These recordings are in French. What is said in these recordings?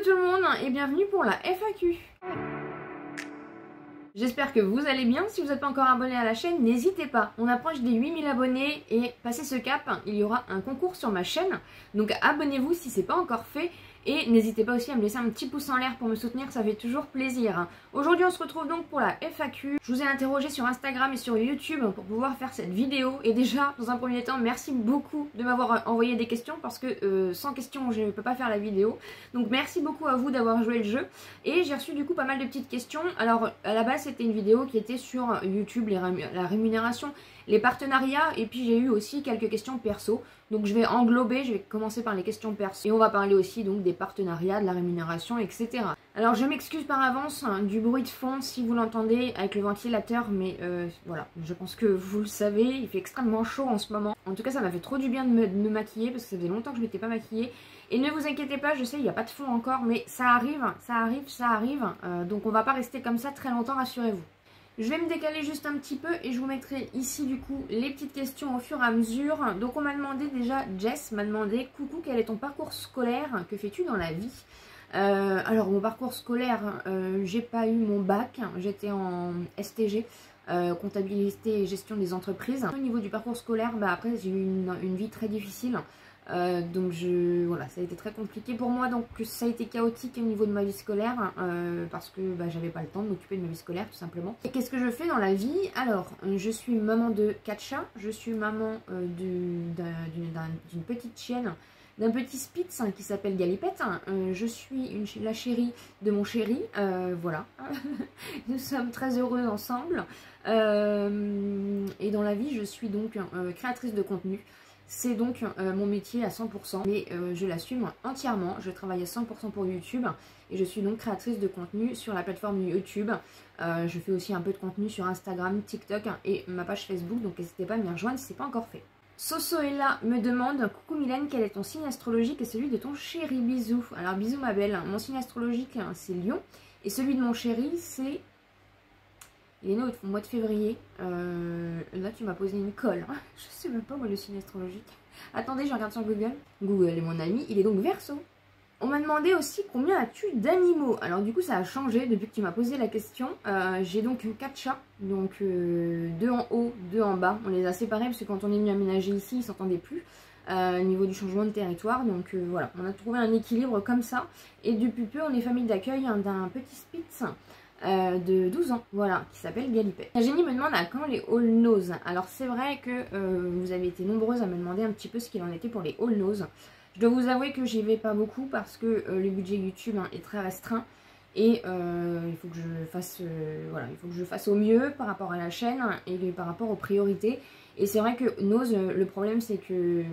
tout le monde et bienvenue pour la FAQ. J'espère que vous allez bien. Si vous n'êtes pas encore abonné à la chaîne, n'hésitez pas. On approche des 8000 abonnés et passé ce cap, il y aura un concours sur ma chaîne. Donc abonnez-vous si ce n'est pas encore fait. Et n'hésitez pas aussi à me laisser un petit pouce en l'air pour me soutenir, ça fait toujours plaisir. Aujourd'hui on se retrouve donc pour la FAQ. Je vous ai interrogé sur Instagram et sur YouTube pour pouvoir faire cette vidéo. Et déjà, dans un premier temps, merci beaucoup de m'avoir envoyé des questions parce que sans questions je ne peux pas faire la vidéo. Donc merci beaucoup à vous d'avoir joué le jeu. Et j'ai reçu du coup pas mal de petites questions. Alors à la base c'était une vidéo qui était sur YouTube, la rémunération, les partenariats, et puis j'ai eu aussi quelques questions perso. Donc je vais englober, je vais commencer par les questions perso et on va parler aussi donc des partenariats, de la rémunération, etc. Alors je m'excuse par avance du bruit de fond si vous l'entendez avec le ventilateur, mais voilà, je pense que vous le savez, il fait extrêmement chaud en ce moment. En tout cas ça m'a fait trop du bien de me maquiller parce que ça faisait longtemps que je ne m'étais pas maquillée. Et ne vous inquiétez pas, je sais il n'y a pas de fond encore, mais ça arrive, ça arrive, ça arrive. Donc on va pas rester comme ça très longtemps, rassurez-vous. Je vais me décaler juste un petit peu et je vous mettrai ici du coup les petites questions au fur et à mesure. Donc on m'a demandé déjà, Jess m'a demandé, coucou, quel est ton parcours scolaire? Que fais-tu dans la vie? Alors mon parcours scolaire, j'ai pas eu mon bac, j'étais en STG, comptabilité et gestion des entreprises. Au niveau du parcours scolaire, après j'ai eu une vie très difficile. Donc voilà, ça a été très compliqué pour moi, donc ça a été chaotique au niveau de ma vie scolaire parce que j'avais pas le temps de m'occuper de ma vie scolaire tout simplement. Et qu'est-ce que je fais dans la vie? Alors je suis maman de 4 chats, je suis maman d'une petite chienne, d'un petit spitz qui s'appelle Galipette, je suis la chérie de mon chéri, voilà, nous sommes très heureux ensemble, et dans la vie je suis donc créatrice de contenu. C'est donc mon métier à 100%, mais je l'assume entièrement. Je travaille à 100% pour YouTube et je suis donc créatrice de contenu sur la plateforme YouTube. Je fais aussi un peu de contenu sur Instagram, TikTok et ma page Facebook, donc n'hésitez pas à m'y rejoindre si ce n'est pas encore fait. Sosoella me demande, coucou Mylène, quel est ton signe astrologique et celui de ton chéri? Bisous. Alors bisous ma belle, mon signe astrologique c'est Lion et celui de mon chéri c'est... Il est né au mois de février. Là, tu m'as posé une colle. Je sais même pas, moi, le signe astrologique. Attendez, je regarde sur Google. Google est mon ami. Il est donc Verseau. On m'a demandé aussi combien as-tu d'animaux. Alors, du coup, ça a changé depuis que tu m'as posé la question. J'ai donc 4 chats. Donc, 2 en haut, 2 en bas. On les a séparés parce que quand on est venu aménager ici, ils ne s'entendaient plus. Au niveau du changement de territoire. Donc, voilà. On a trouvé un équilibre comme ça. Et depuis peu, on est famille d'accueil d'un petit spitz. De 12 ans, voilà, qui s'appelle Galipette. Jenny me demande à quand les all nose. Alors c'est vrai que vous avez été nombreuses à me demander un petit peu ce qu'il en était pour les all nose. Je dois vous avouer que j'y vais pas beaucoup parce que le budget YouTube est très restreint et il faut que je fasse voilà, il faut que je fasse au mieux par rapport à la chaîne et par rapport aux priorités. Et c'est vrai que nose, le problème c'est que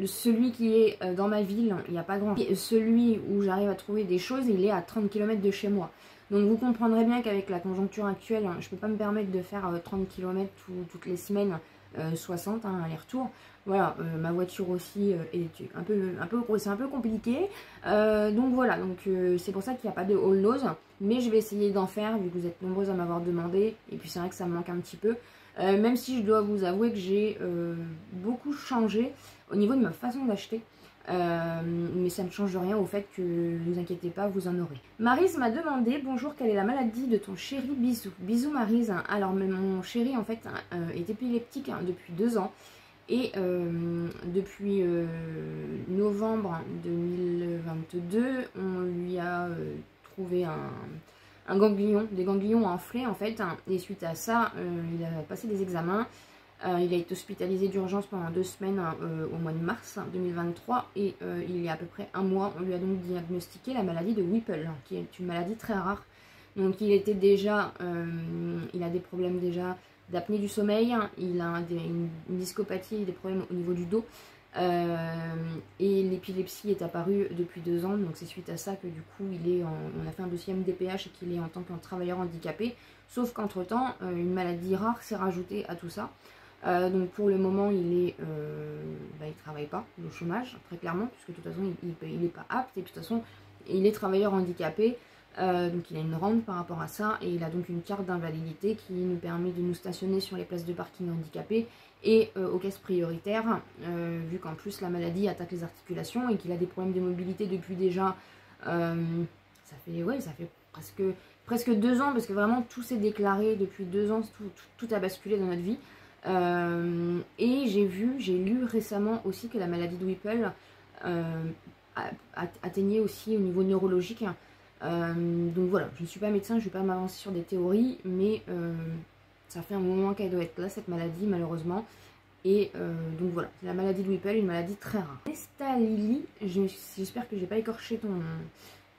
celui qui est dans ma ville, il n'y a pas grand. Celui où j'arrive à trouver des choses, il est à 30 km de chez moi. Donc vous comprendrez bien qu'avec la conjoncture actuelle, je ne peux pas me permettre de faire 30 km toutes les semaines, 60 aller-retour. Voilà, ma voiture aussi est c'est un peu compliqué. Donc voilà, c'est pour ça qu'il n'y a pas de all nose. Mais je vais essayer d'en faire vu que vous êtes nombreuses à m'avoir demandé. Et puis c'est vrai que ça me manque un petit peu. Même si je dois vous avouer que j'ai beaucoup changé au niveau de ma façon d'acheter. Mais ça ne change rien au fait que, ne vous inquiétez pas, vous en aurez. Maryse m'a demandé, bonjour, quelle est la maladie de ton chéri? Bisous. Bisous Maryse. Alors mon chéri en fait est épileptique depuis 2 ans. Et depuis novembre 2022, on lui a trouvé un ganglion, des ganglions enflés en fait. Et suite à ça, il a passé des examens. Il a été hospitalisé d'urgence pendant 2 semaines au mois de mars 2023 et il y a à peu près 1 mois, on lui a donc diagnostiqué la maladie de Whipple, qui est une maladie très rare. Donc il était déjà, il a des problèmes déjà d'apnée du sommeil, il a une discopathie, des problèmes au niveau du dos et l'épilepsie est apparue depuis 2 ans. Donc c'est suite à ça que du coup on a fait un dossier MDPH et qu'il est en tant que travailleur handicapé. Sauf qu'entre temps, une maladie rare s'est rajoutée à tout ça. Donc pour le moment il travaille pas, il est au chômage très clairement puisque de toute façon il n'est pas apte et de toute façon il est travailleur handicapé, donc il a une rente par rapport à ça et il a donc une carte d'invalidité qui nous permet de nous stationner sur les places de parking handicapés et aux caisses prioritaires vu qu'en plus la maladie attaque les articulations et qu'il a des problèmes de mobilité depuis déjà Ça fait presque 2 ans, parce que vraiment tout s'est déclaré depuis 2 ans, tout a basculé dans notre vie. Et j'ai lu récemment aussi que la maladie de Whipple atteignait aussi au niveau neurologique. Donc voilà, je ne suis pas médecin, je ne vais pas m'avancer sur des théories, mais ça fait un moment qu'elle doit être là, cette maladie, malheureusement. Et donc voilà, la maladie de Whipple, une maladie très rare. Nesta Lily, j'espère que j'ai pas écorché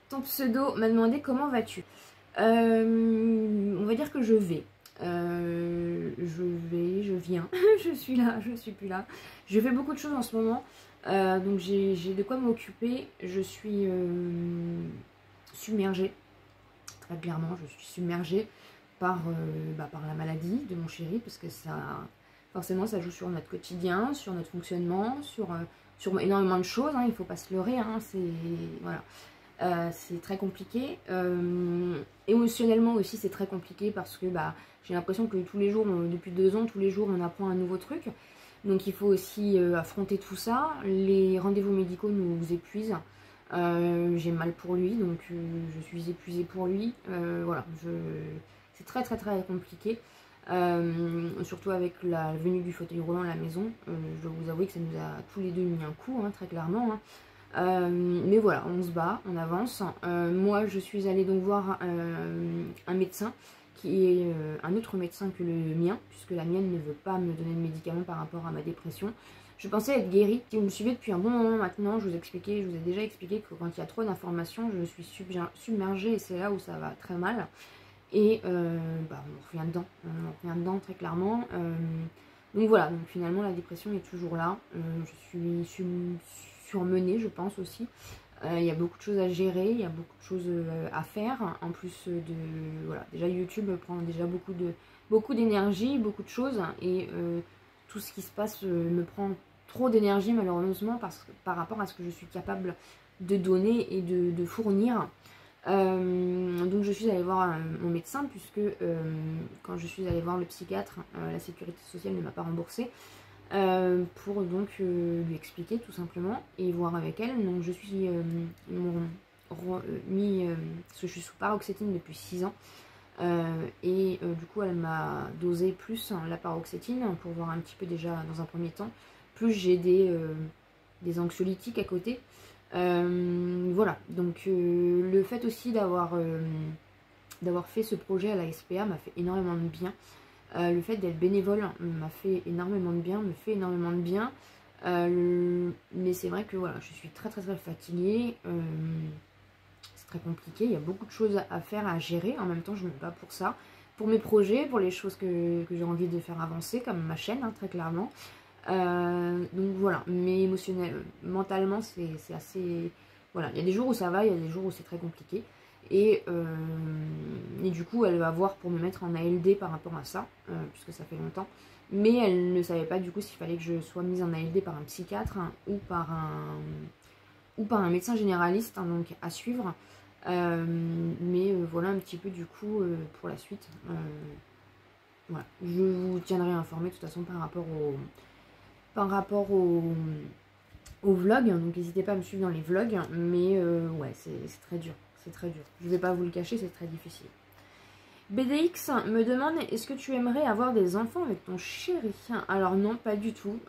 ton pseudo, m'a demandé comment vas-tu. On va dire que je vais. Je viens, je suis là, je suis plus là. Je fais beaucoup de choses en ce moment, donc j'ai de quoi m'occuper. Je suis submergée, très clairement, je suis submergée par la maladie de mon chéri, parce que forcément ça joue sur notre quotidien, sur notre fonctionnement, sur énormément de choses, hein, il ne faut pas se leurrer, hein, c'est très compliqué. Émotionnellement aussi c'est très compliqué, parce que j'ai l'impression que tous les jours, depuis 2 ans, tous les jours on apprend un nouveau truc. Donc il faut aussi affronter tout ça. Les rendez-vous médicaux nous épuisent. J'ai mal pour lui, donc je suis épuisée pour lui. Voilà, c'est très compliqué. Surtout avec la venue du fauteuil roulant à la maison. Je dois vous avouer que ça nous a tous les deux mis un coup, hein, très clairement. Hein. Mais voilà, on se bat, on avance. Moi, je suis allée donc voir un médecin qui est un autre médecin que le mien, puisque la mienne ne veut pas me donner de médicaments par rapport à ma dépression. Je pensais être guérie. Si vous me suivez depuis un bon moment maintenant, je vous ai déjà expliqué que quand il y a trop d'informations, je suis submergée, et c'est là où ça va très mal. Et on revient dedans très clairement. Donc voilà, donc finalement la dépression est toujours là. Je suis surmenée, je pense aussi. Il y a beaucoup de choses à gérer, il y a beaucoup de choses à faire. En plus voilà, déjà YouTube prend déjà beaucoup d'énergie, beaucoup de choses. Et tout ce qui se passe me prend trop d'énergie malheureusement, par rapport à ce que je suis capable de donner et de fournir. Donc je suis allée voir mon médecin, puisque quand je suis allée voir le psychiatre, la sécurité sociale ne m'a pas remboursée, pour donc lui expliquer tout simplement et voir avec elle. Donc je suis parce que je suis sous paroxétine depuis 6 ans, et du coup elle m'a dosé plus la paroxétine pour voir un petit peu déjà dans un premier temps, plus j'ai des anxiolytiques à côté. Voilà, donc le fait aussi d'avoir fait ce projet à la SPA m'a fait énormément de bien. Le fait d'être bénévole m'a fait énormément de bien, me fait énormément de bien. Mais c'est vrai que voilà, je suis très fatiguée. C'est très compliqué, il y a beaucoup de choses à faire, à gérer. En même temps, je me bats pour ça, pour mes projets, pour les choses que j'ai envie de faire avancer, comme ma chaîne, hein, très clairement. Donc voilà, mais mentalement c'est assez... Voilà, il y a des jours où ça va, il y a des jours où c'est très compliqué. Et du coup elle va voir pour me mettre en ALD par rapport à ça, puisque ça fait longtemps. Mais elle ne savait pas du coup s'il fallait que je sois mise en ALD par un psychiatre, hein, ou par un médecin généraliste, hein, donc à suivre. Mais voilà un petit peu du coup pour la suite. Voilà, je vous tiendrai informé de toute façon par rapport au vlog, donc n'hésitez pas à me suivre dans les vlogs, mais ouais, c'est très dur, je vais pas vous le cacher, c'est très difficile. BDX me demande, est-ce que tu aimerais avoir des enfants avec ton chéri? Alors non, pas du tout.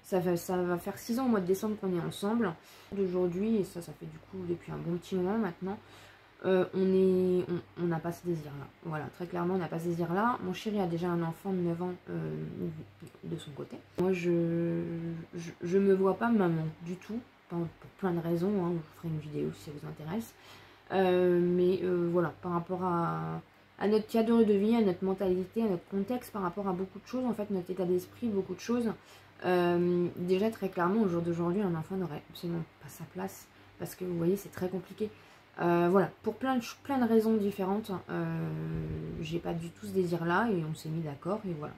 Ça va faire 6 ans au mois de décembre qu'on est ensemble d'aujourd'hui, et ça fait du coup depuis un bon petit moment maintenant. On n'a pas ce désir là, voilà, très clairement on n'a pas ce désir là. Mon chéri a déjà un enfant de 9 ans de son côté. Moi je me vois pas maman du tout, pour plein de raisons, hein. Je vous ferai une vidéo si ça vous intéresse, mais voilà, par rapport à notre cadre de vie, à notre mentalité, à notre contexte, par rapport à beaucoup de choses, en fait notre état d'esprit, beaucoup de choses. Déjà très clairement au jour d'aujourd'hui un enfant n'aurait absolument pas sa place, parce que vous voyez c'est très compliqué. Voilà, pour plein de raisons différentes, j'ai pas du tout ce désir là, et on s'est mis d'accord, et voilà.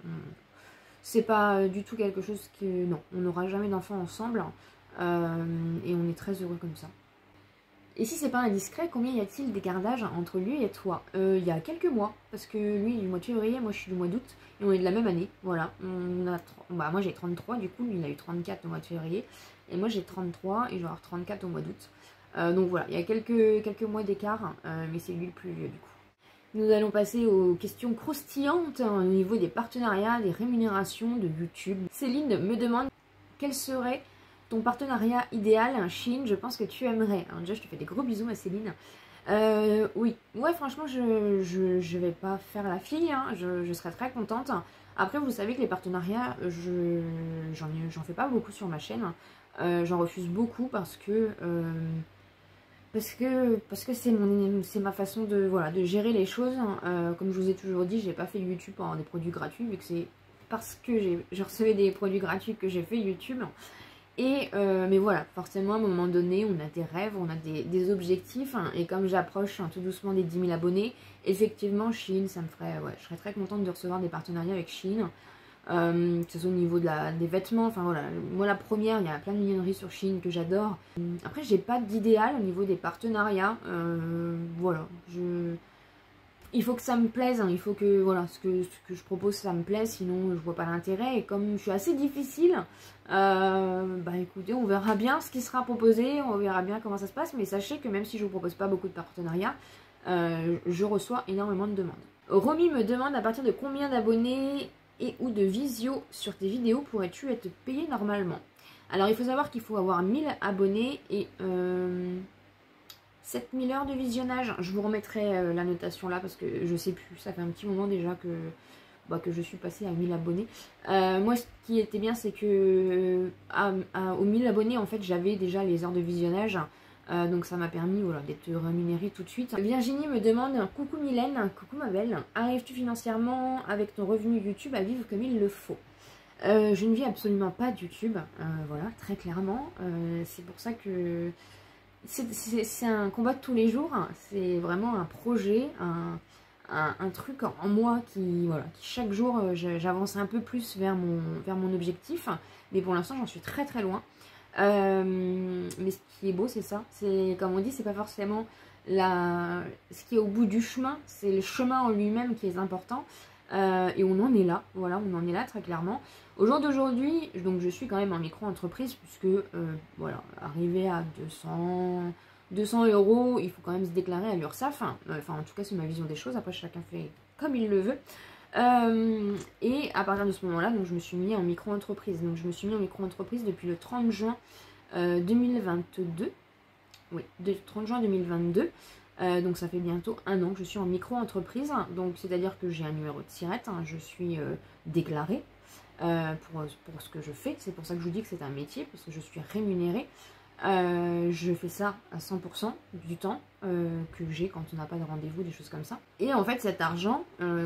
C'est pas du tout quelque chose que... Non, on n'aura jamais d'enfants ensemble, et on est très heureux comme ça. Et si c'est pas indiscret, combien y a-t-il d'écartage entre lui et toi? Il y a quelques mois, parce que lui il est du mois de février, moi je suis du mois d'août, et on est de la même année, voilà. Moi j'ai 33, du coup lui il a eu 34 au mois de février, et moi j'ai 33 et je vais avoir 34 au mois d'août. Donc voilà, il y a quelques mois d'écart, mais c'est lui le plus vieux du coup. Nous allons passer aux questions croustillantes au niveau des partenariats, des rémunérations de YouTube. Céline me demande quel serait ton partenariat idéal Chine. Je pense que tu aimerais. Alors déjà, je te fais des gros bisous à Céline. Oui, ouais, franchement, je vais pas faire la fille, hein. Je serais très contente. Après, vous savez que les partenariats, j'en fais pas beaucoup sur ma chaîne. J'en refuse beaucoup parce que c'est ma façon de, voilà, de gérer les choses. Comme je vous ai toujours dit, j'ai pas fait YouTube pour avoir des produits gratuits, vu que c'est parce que je recevais des produits gratuits que j'ai fait YouTube. Mais voilà, forcément à un moment donné, on a des rêves, on a des objectifs, hein, et comme j'approche tout doucement des 10 000 abonnés, effectivement Shein, ça me ferait, ouais, je serais très contente de recevoir des partenariats avec Shein, que ce soit au niveau des vêtements, enfin voilà, moi la première, il y a plein de mignonneries sur Shein que j'adore. Après, j'ai pas d'idéal au niveau des partenariats, voilà, il faut que ça me plaise, hein. Il faut que, voilà, ce que je propose ça me plaise, sinon je vois pas l'intérêt. Et comme je suis assez difficile, bah écoutez, on verra bien ce qui sera proposé, on verra bien comment ça se passe, mais sachez que même si je vous propose pas beaucoup de partenariats, je reçois énormément de demandes. Romy me demande à partir de combien d'abonnés et ou de visio sur tes vidéos pourrais-tu être payé normalement? Alors il faut savoir qu'il faut avoir 1000 abonnés et 7000 heures de visionnage. Je vous remettrai la notation là parce que je sais plus, ça fait un petit moment déjà que je suis passée à 1000 abonnés. Moi ce qui était bien c'est que aux 1000 abonnés en fait j'avais déjà les heures de visionnage. Donc ça m'a permis, voilà, d'être rémunérée tout de suite. Virginie me demande, coucou Mylène, coucou ma belle, arrives-tu financièrement avec ton revenu YouTube à vivre comme il le faut? Je ne vis absolument pas de YouTube, voilà, très clairement. C'est pour ça que c'est un combat de tous les jours, c'est vraiment un projet, un truc en moi qui, voilà, qui chaque jour j'avance un peu plus vers mon objectif, mais pour l'instant j'en suis très très loin. Mais ce qui est beau c'est ça, c'est comme on dit, c'est pas forcément ce qui est au bout du chemin, c'est le chemin en lui-même qui est important. Et on en est là, voilà, on en est là très clairement. Au jour d'aujourd'hui, donc je suis quand même en micro-entreprise puisque, voilà, arriver à 200 euros, il faut quand même se déclarer à l'URSSAF. Enfin, en tout cas, c'est ma vision des choses. Après, chacun fait comme il le veut. Et à partir de ce moment-là, donc je me suis mis en micro-entreprise. Donc je me suis mis en micro-entreprise depuis le 30 juin 2022. Oui, 30 juin 2022. Donc ça fait bientôt un an que je suis en micro-entreprise, donc c'est-à-dire que j'ai un numéro de SIRET, hein, je suis déclarée pour ce que je fais. C'est pour ça que je vous dis que c'est un métier, parce que je suis rémunérée. Je fais ça à 100% du temps que j'ai quand on n'a pas de rendez-vous, des choses comme ça. Et en fait cet argent,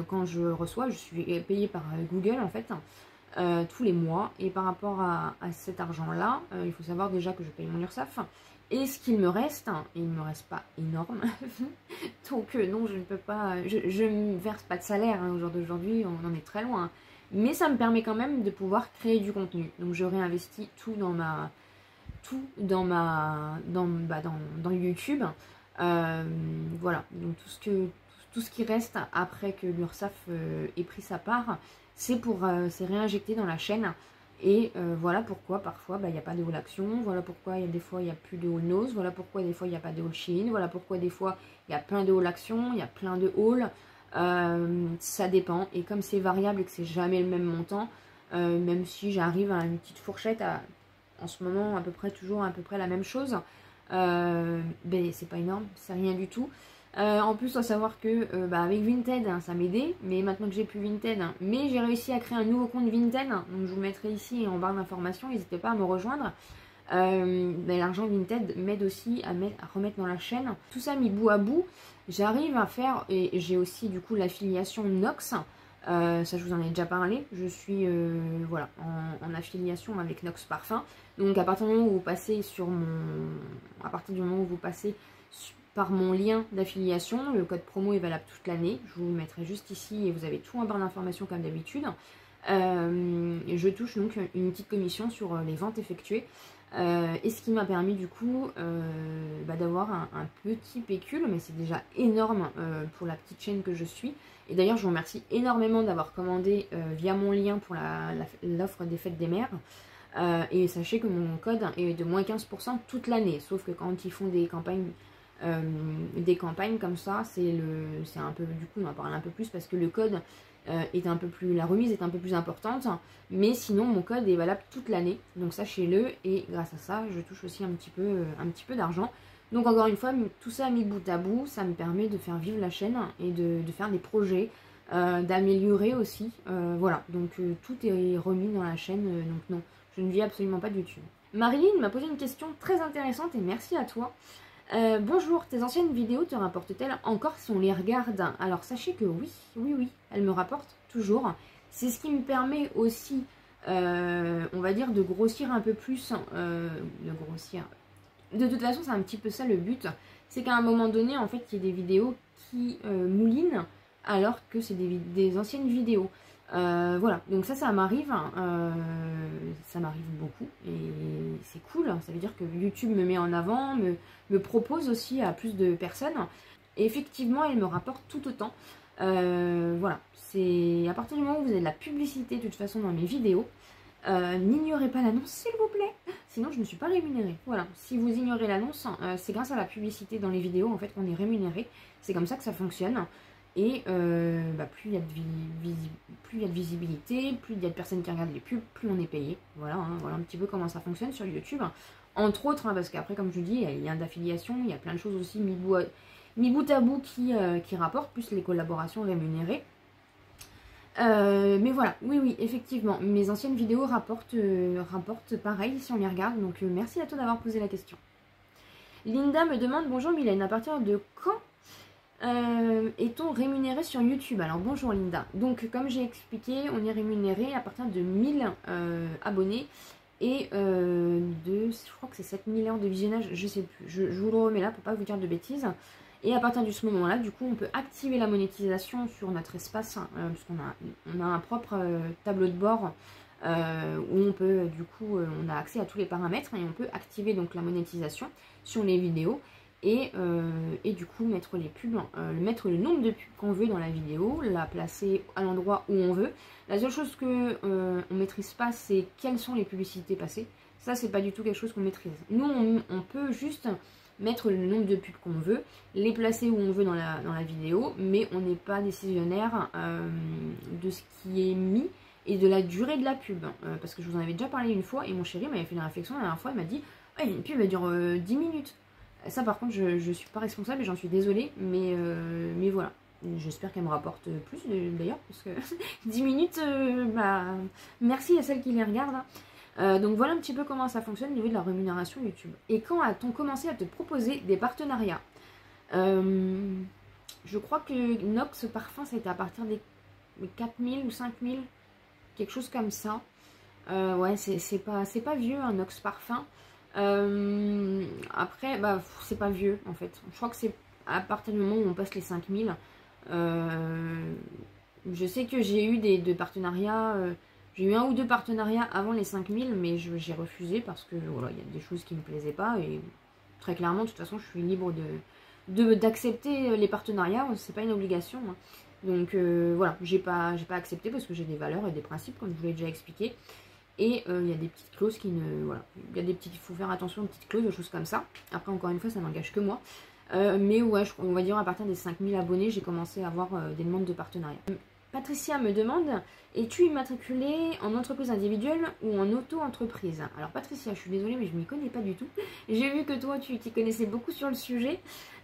quand je reçois, je suis payée par Google en fait, tous les mois. Et par rapport à cet argent-là, il faut savoir déjà que je paye mon URSSAF. Et ce qu'il me reste, il ne me reste pas énorme. Donc non, je ne peux pas, je ne verse pas de salaire, hein, au jour d'aujourd'hui, on en est très loin. Mais ça me permet quand même de pouvoir créer du contenu. Donc je réinvestis tout dans YouTube. Voilà, donc tout ce qui reste après que l'URSSAF ait pris sa part, c'est réinjecté dans la chaîne. Et voilà pourquoi parfois il n'y a pas de haul action, voilà pourquoi des fois il n'y a plus de haul nose, voilà pourquoi des fois il n'y a pas de haul Shein, voilà pourquoi des fois il y a plein de haul action, il y a plein de haul, ça dépend. Et comme c'est variable et que c'est jamais le même montant, même si j'arrive à une petite fourchette, en ce moment toujours à peu près la même chose, ben c'est pas énorme, c'est rien du tout. En plus, il faut savoir que avec Vinted, hein, ça m'aidait, mais maintenant que j'ai plus Vinted, hein, mais j'ai réussi à créer un nouveau compte Vinted, donc je vous mettrai ici en barre d'informations, n'hésitez pas à me rejoindre. L'argent Vinted m'aide aussi à remettre dans la chaîne. Tout ça mis bout à bout, j'arrive à faire, et j'ai aussi du coup l'affiliation Nox, ça je vous en ai déjà parlé, je suis voilà, en affiliation avec Nox Parfum. Donc à partir du moment où vous passez par mon lien d'affiliation, le code promo est valable toute l'année, je vous le mettrai juste ici et vous avez tout en barre d'informations comme d'habitude. Je touche donc une petite commission sur les ventes effectuées, et ce qui m'a permis du coup d'avoir un petit pécule, mais c'est déjà énorme pour la petite chaîne que je suis. Et d'ailleurs je vous remercie énormément d'avoir commandé via mon lien pour l'offre des fêtes des mères. Et sachez que mon code est de moins 15% toute l'année. Sauf que quand ils font des campagnes comme ça, c'est un peu, du coup on en parle un peu plus parce que le code est un peu plus, la remise est un peu plus importante, mais sinon mon code est valable toute l'année, donc sachez-le, et grâce à ça je touche aussi un petit peu d'argent. Donc encore une fois, tout ça mis bout à bout, ça me permet de faire vivre la chaîne et de faire des projets, d'améliorer aussi, voilà, donc tout est remis dans la chaîne, donc non, je ne vis absolument pas de YouTube. Marilyn m'a posé une question très intéressante et merci à toi. Bonjour, tes anciennes vidéos te rapportent-elles encore si on les regarde? Alors sachez que oui, elles me rapportent toujours. C'est ce qui me permet aussi, on va dire, de grossir un peu plus, De toute façon, c'est un petit peu ça le but. C'est qu'à un moment donné, en fait, il y a des vidéos qui moulinent alors que c'est des anciennes vidéos. Voilà, donc ça m'arrive, ça m'arrive beaucoup et c'est cool, ça veut dire que YouTube me met en avant, me propose aussi à plus de personnes et effectivement elle me rapporte tout autant. Voilà, c'est à partir du moment où vous avez de la publicité de toute façon dans mes vidéos, n'ignorez pas l'annonce s'il vous plaît, sinon je ne suis pas rémunérée. Voilà, si vous ignorez l'annonce, c'est grâce à la publicité dans les vidéos en fait qu'on est rémunéré, c'est comme ça que ça fonctionne. Et plus il y a de visibilité, plus il y a de personnes qui regardent les pubs, plus on est payé. Voilà, voilà un petit peu comment ça fonctionne sur YouTube. Entre autres, parce qu'après, comme je vous dis, il y a les liens d'affiliation, il y a plein de choses aussi mis bout à bout qui rapportent, plus les collaborations rémunérées. Mais voilà, oui, effectivement, mes anciennes vidéos rapportent pareil si on les regarde. Donc merci à toi d'avoir posé la question. Linda me demande, bonjour Mylène, à partir de quand est-on rémunéré sur YouTube? Alors bonjour Linda, donc comme j'ai expliqué, on est rémunéré à partir de 1000 abonnés et je crois que c'est 7000 heures de visionnage, je sais plus, je vous le remets là pour pas vous dire de bêtises. Et à partir de ce moment là, du coup on peut activer la monétisation sur notre espace, parce qu'on a un propre tableau de bord où on peut, du coup on a accès à tous les paramètres et on peut activer donc la monétisation sur les vidéos. Et du coup mettre les pubs, mettre le nombre de pubs qu'on veut dans la vidéo, la placer à l'endroit où on veut. La seule chose que on maîtrise pas, c'est quelles sont les publicités passées. Ça c'est pas du tout quelque chose qu'on maîtrise. Nous on peut juste mettre le nombre de pubs qu'on veut, les placer où on veut dans la vidéo, mais on n'est pas décisionnaire de ce qui est mis et de la durée de la pub. Parce que je vous en avais déjà parlé une fois et mon chéri m'avait fait une réflexion la dernière fois, il m'a dit oh, une pub elle dure 10 minutes. Ça par contre je suis pas responsable et j'en suis désolée, mais voilà. J'espère qu'elle me rapporte plus d'ailleurs, parce que 10 minutes, merci à celles qui les regardent. Donc voilà un petit peu comment ça fonctionne au niveau de la rémunération YouTube. Et quand a-t-on commencé à te proposer des partenariats? Je crois que Nox Parfum, c'était à partir des 4000 ou 5000, quelque chose comme ça. Ouais, c'est pas vieux un Nox Parfum. Après, c'est pas vieux en fait. Je crois que c'est à partir du moment où on passe les 5000. Je sais que j'ai eu des partenariats. J'ai eu 1 ou 2 partenariats avant les 5000, mais j'ai refusé parce que voilà, il y a des choses qui me plaisaient pas. Et très clairement, de toute façon, je suis libre d'accepter les partenariats. C'est pas une obligation. Hein. Donc voilà, j'ai pas accepté parce que j'ai des valeurs et des principes, comme je vous l'ai déjà expliqué. Et il y a des petites clauses qui ne... Voilà, il faut faire attention aux petites clauses, aux choses comme ça. Après, encore une fois, ça n'engage que moi. Mais ouais, on va dire à partir des 5000 abonnés, j'ai commencé à avoir des demandes de partenariat. Patricia me demande, es-tu immatriculée en entreprise individuelle ou en auto-entreprise? Alors Patricia, je suis désolée, mais je m'y connais pas du tout. J'ai vu que toi, tu t'y connaissais beaucoup sur le sujet.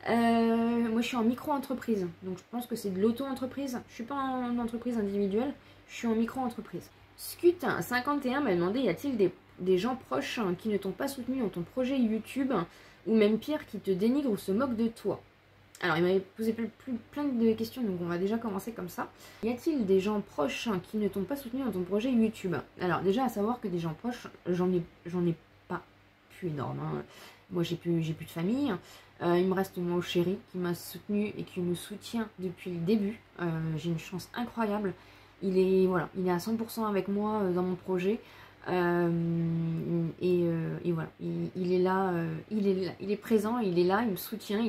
Moi, je suis en micro-entreprise. Donc, je pense que c'est de l'auto-entreprise. Je suis pas en entreprise individuelle, je suis en micro-entreprise. Scut51 m'a demandé, y a-t-il des gens proches qui ne t'ont pas soutenu dans ton projet YouTube, ou même pire, qui te dénigrent ou se moquent de toi? Alors il m'avait posé plein de questions, donc on va déjà commencer comme ça. Y a-t-il des gens proches qui ne t'ont pas soutenu dans ton projet YouTube? Alors déjà à savoir que des gens proches, j'en ai pas plus énorme. Hein. Moi j'ai plus de famille. Il me reste mon chéri qui m'a soutenu et qui me soutient depuis le début. J'ai une chance incroyable. Il est à 100% avec moi dans mon projet. Et voilà, il est là, il est présent, il est là, il me soutient,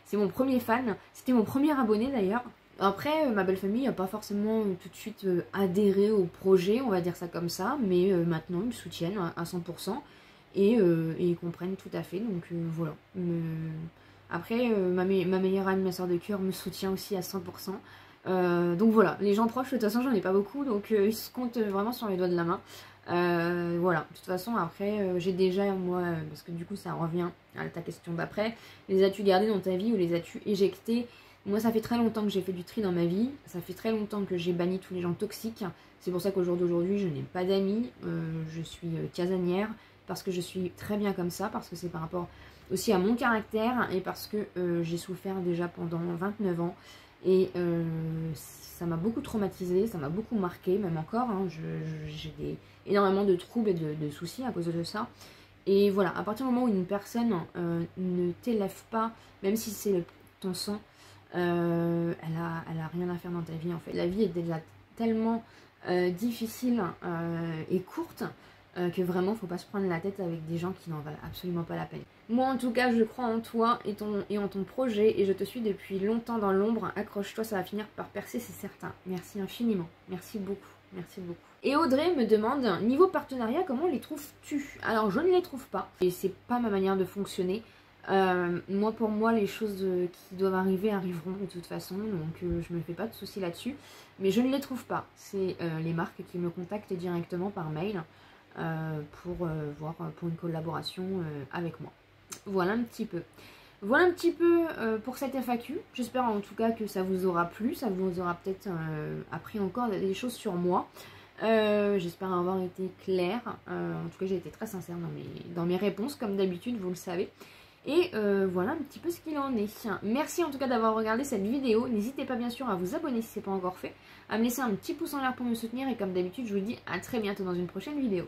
c'est mon premier fan, c'était mon premier abonné d'ailleurs, Après, ma belle famille n'a pas forcément tout de suite adhéré au projet, on va dire ça comme ça, mais maintenant ils me soutiennent à 100% et ils comprennent tout à fait, donc voilà. Après, ma meilleure amie, ma soeur de cœur, me soutient aussi à 100%. Donc voilà, les gens proches, de toute façon, j'en ai pas beaucoup, donc ils se comptent vraiment sur les doigts de la main. Voilà, de toute façon, après, j'ai déjà, moi, parce que du coup, ça revient à ta question d'après, les as-tu gardés dans ta vie ou les as-tu éjectés? Moi, ça fait très longtemps que j'ai fait du tri dans ma vie, ça fait très longtemps que j'ai banni tous les gens toxiques. C'est pour ça qu'au jour d'aujourd'hui, je n'ai pas d'amis, je suis casanière, parce que je suis très bien comme ça, parce que c'est par rapport aussi à mon caractère et parce que j'ai souffert déjà pendant 29 ans et ça m'a beaucoup traumatisée, ça m'a beaucoup marqué, même encore, hein, j'ai énormément de troubles et de soucis à cause de ça. Et voilà, à partir du moment où une personne ne t'élève pas, même si c'est ton sang, elle a rien à faire dans ta vie en fait. La vie est déjà tellement difficile et courte que vraiment faut pas se prendre la tête avec des gens qui n'en valent absolument pas la peine. Moi en tout cas je crois en toi et en ton projet et je te suis depuis longtemps dans l'ombre. Accroche-toi, ça va finir par percer, c'est certain. Merci infiniment, merci beaucoup, merci beaucoup. Et Audrey me demande, niveau partenariat, comment les trouves-tu? Alors je ne les trouve pas et c'est pas ma manière de fonctionner. Moi pour moi les choses qui doivent arriver arriveront de toute façon, donc je me fais pas de soucis là-dessus, mais je ne les trouve pas. C'est les marques qui me contactent directement par mail pour voir pour une collaboration avec moi. Voilà un petit peu. Voilà un petit peu pour cette FAQ. J'espère en tout cas que ça vous aura plu, ça vous aura peut-être appris encore des choses sur moi. J'espère avoir été claire. En tout cas j'ai été très sincère dans mes réponses comme d'habitude, vous le savez. Et voilà un petit peu ce qu'il en est. Merci en tout cas d'avoir regardé cette vidéo. N'hésitez pas bien sûr à vous abonner si ce n'est pas encore fait, à me laisser un petit pouce en l'air pour me soutenir. Et comme d'habitude, je vous dis à très bientôt dans une prochaine vidéo.